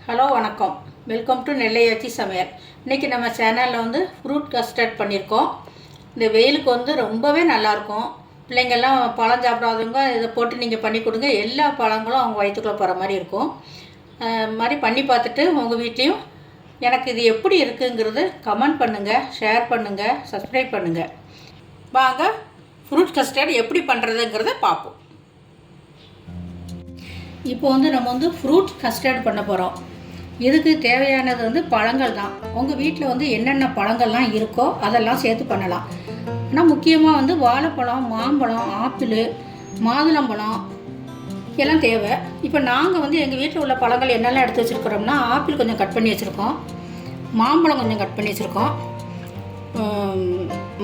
Hello வணக்கம். Welcome to நெல்லையாச்சி சமையல். இன்றைக்கி நம்ம சேனலில் வந்து ஃப்ரூட் கஸ்டர்ட் பண்ணியிருக்கோம். இந்த வெயிலுக்கு வந்து ரொம்பவே நல்லாயிருக்கும். பிள்ளைங்கள்லாம் பழம் சாப்பிடாதவங்க இதை போட்டு நீங்கள் பண்ணி கொடுங்க. எல்லா பழங்களும் அவங்க வயிற்றுக்குள்ளே போகிற மாதிரி இருக்கும். மாதிரி பண்ணி பார்த்துட்டு உங்கள் வீட்லேயும் எனக்கு இது எப்படி இருக்குங்கிறது கமெண்ட் பண்ணுங்கள், ஷேர் பண்ணுங்கள், சப்ஸ்கிரைப் பண்ணுங்கள். வாங்க ஃப்ரூட் கஸ்டர்ட் எப்படி பண்ணுறதுங்கிறத பார்ப்போம். இப்போ வந்து நம்ம வந்து ஃப்ரூட் கஸ்டர்ட் பண்ண போகிறோம். இதுக்கு தேவையானது வந்து பழங்கள் தான். உங்கள் வீட்டில் வந்து என்னென்ன பழங்கள்லாம் இருக்கோ அதெல்லாம் சேர்த்து பண்ணலாம். ஆனால் முக்கியமாக வந்து வாழைப்பழம், மாம்பழம், ஆப்பிள், மாதுளம்பழம் எல்லாம் தேவை. இப்போ நாங்கள் வந்து எங்கள் வீட்டில் உள்ள பழங்கள் என்னெல்லாம் எடுத்து வச்சுருக்கிறோம்னா, ஆப்பிள் கொஞ்சம் கட் பண்ணி வச்சுருக்கோம், மாம்பழம் கொஞ்சம் கட் பண்ணி வச்சுருக்கோம்,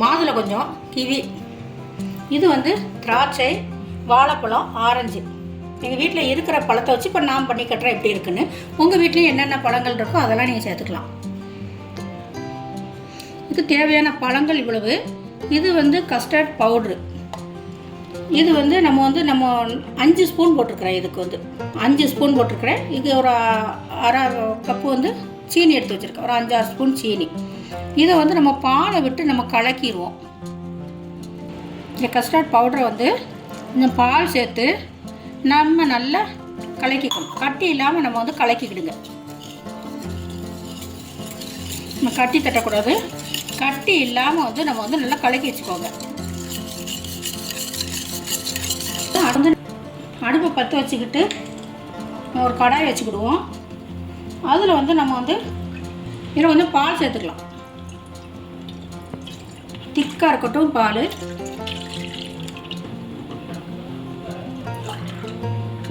மாதுளை கொஞ்சம், கிவி, இது வந்து திராட்சை, வாழைப்பழம், ஆரஞ்சு. எங்கள் வீட்டில் இருக்கிற பழத்தை வச்சு இப்போ நான் பண்ணி கட்டுறேன் எப்படி இருக்குன்னு. உங்கள் வீட்லேயும் என்னென்ன பழங்கள் இருக்கோ அதெல்லாம் நீங்கள் சேர்த்துக்கலாம். இதுக்கு தேவையான பழங்கள் இவ்வளவு. இது வந்து கஸ்டர்ட் பவுட்ரு. இது வந்து நம்ம 5 ஸ்பூன் போட்டிருக்கிறேன். இதுக்கு வந்து 5 ஸ்பூன் போட்டிருக்கிறேன். இது ஒரு அரை கப்பு வந்து சீனி எடுத்து வச்சுருக்கேன், ஒரு 5-6 ஸ்பூன் சீனி. இதை வந்து நம்ம பாலை விட்டு நம்ம கலக்கிடுவோம். இந்த கஸ்டர்ட் பவுடரை வந்து இந்த பால் சேர்த்து நம்ம நல்லா கலக்கிக்கணும். கட்டி இல்லாமல் நம்ம வந்து கலக்கிக்கிடுங்க. நம்ம கட்டி தட்டக்கூடாது. கட்டி இல்லாமல் வந்து நம்ம வந்து நல்லா கலக்கி வச்சுக்கோங்க. அடுப்பை பற்ற வச்சுக்கிட்டு ஒரு கடாய் வச்சுக்கிடுவோம். அதில் வந்து நம்ம வந்து இதில் வந்து பால் சேர்த்துக்கலாம். திக்காக இருக்கட்டும் பால்.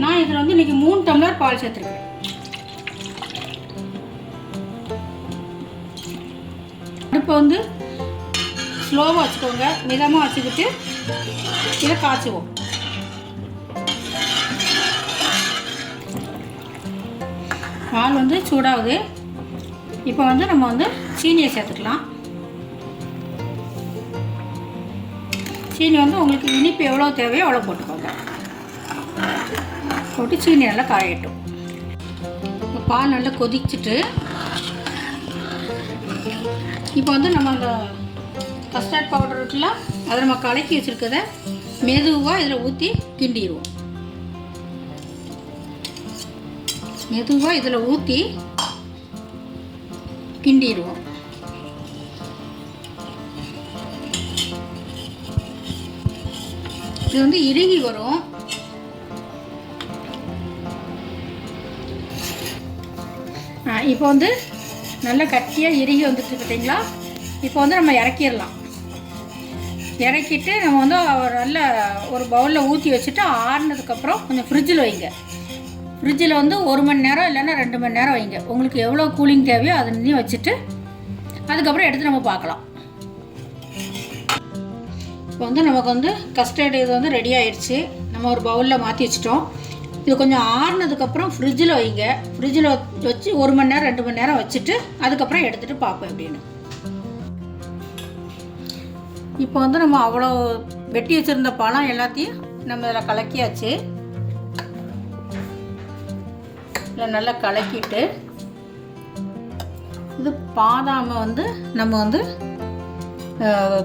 நான் இதில் வந்து இன்றைக்கி 3 டம்ளர் பால் சேர்த்துருக்கேன். அடுப்பை வந்து ஸ்லோவாக வச்சுக்கோங்க, மிதமாக வச்சுக்கிட்டு இதை காய்ச்சுவோம். பால் வந்து சூடாகுது. இப்போ வந்து நம்ம வந்து சீனியை சேர்த்துக்கலாம். சீனி வந்து உங்களுக்கு இனிப்பு எவ்வளோ தேவையோ அவ்வளோ போட்டுக்கோங்க. போட்டு சீனி நல்லா காயட்டும். இப்போ பால் நல்லா கொதிச்சுட்டு இப்போ வந்து நம்ம அந்த கஸ்டர்ட் பவுடர் இருக்குல்ல, அதை நம்ம கலக்கி வச்சுருக்கத மெதுவாக இதில் ஊற்றி கிண்டிடுவோம். மெதுவாக இதில் ஊற்றி கிண்டிடுவோம். இது வந்து இறுகி வரும். இப்போ வந்து நல்லா கட்டியாக இறுகி வந்துட்டு பார்த்தீங்களா? இப்போ வந்து நம்ம இறக்கிடலாம். இறக்கிட்டு நம்ம வந்து நல்ல ஒரு பவுலில் ஊற்றி வச்சுட்டு ஆறுனதுக்கப்புறம் கொஞ்சம் ஃப்ரிட்ஜில் வைங்க. ஃப்ரிட்ஜில் வந்து 1 மணி நேரம் இல்லைன்னா 2 மணி நேரம் வைங்க. உங்களுக்கு எவ்வளோ கூலிங் தேவையோ அதை நின்று வச்சுட்டு அதுக்கப்புறம் எடுத்து நம்ம பார்க்கலாம். இப்போ வந்து நமக்கு வந்து கஸ்டர்டு இது வந்து ரெடி ஆயிடுச்சு. நம்ம ஒரு பவுலில் மாற்றி வச்சிட்டோம். இது கொஞ்சம் ஆறுனதுக்கப்புறம் ஃப்ரிட்ஜில் வைங்க. ஃப்ரிட்ஜில் வச்சு 1 மணி நேரம் 2 மணி நேரம் வச்சுட்டு அதுக்கப்புறம் எடுத்துகிட்டு பார்ப்போம் அப்படின்னு. இப்போ வந்து நம்ம அவ்வளோ வெட்டி வச்சுருந்த பழம் எல்லாத்தையும் நம்ம இதில் கலக்கியாச்சு. இதில் நல்லா கலக்கிட்டு இது பாதாமை வந்து நம்ம வந்து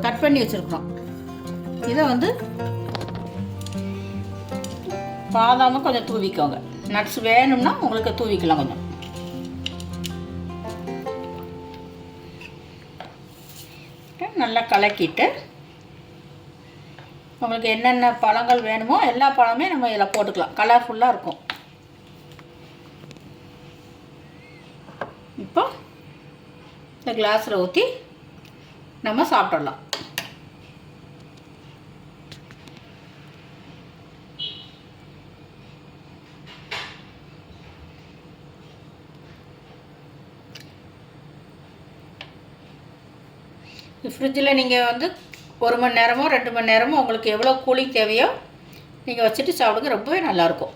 கட் பண்ணி வச்சுருக்கோம். இதை வந்து பாதாமை கொஞ்சம் தூவிக்கோங்க. நட்ஸ் வேணும்னா உங்களுக்கு தூவிக்கலாம் கொஞ்சம். நல்லா கலக்கிட்டு உங்களுக்கு என்னென்ன பழங்கள் வேணுமோ எல்லா பழமே நம்ம இதில் போட்டுக்கலாம். கலர்ஃபுல்லாக இருக்கும். இப்போ இந்த கிளாஸில் ஊற்றி நம்ம சாப்பிட்றலாம். ஃப்ரிட்ஜில் நீங்கள் வந்து 1 மணி நேரமோ 2 மணி நேரமோ உங்களுக்கு எவ்வளோ கூலிங் தேவையோ நீங்கள் வச்சுட்டு சாப்பிடுங்க. ரொம்பவே நல்லாயிருக்கும்.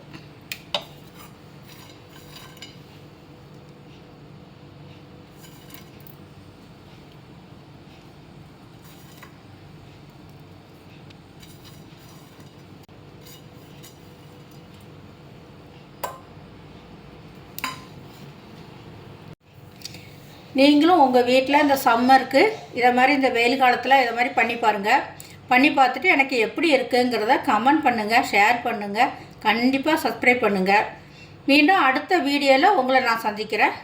நீங்களும் உங்கள் வீட்டில் இந்த சம்மருக்கு இதை மாதிரி இந்த வெயில் காலத்தில் இதை மாதிரி பண்ணி பாருங்கள். பண்ணி பார்த்துட்டு எனக்கு எப்படி இருக்குங்கிறத கமெண்ட் பண்ணுங்கள், ஷேர் பண்ணுங்கள், கண்டிப்பாக சப்ஸ்கிரைப் பண்ணுங்கள். மீண்டும் அடுத்த வீடியோவில் உங்களை நான் சந்திக்கிறேன்.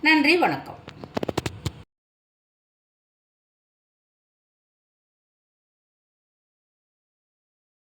நன்றி, வணக்கம்.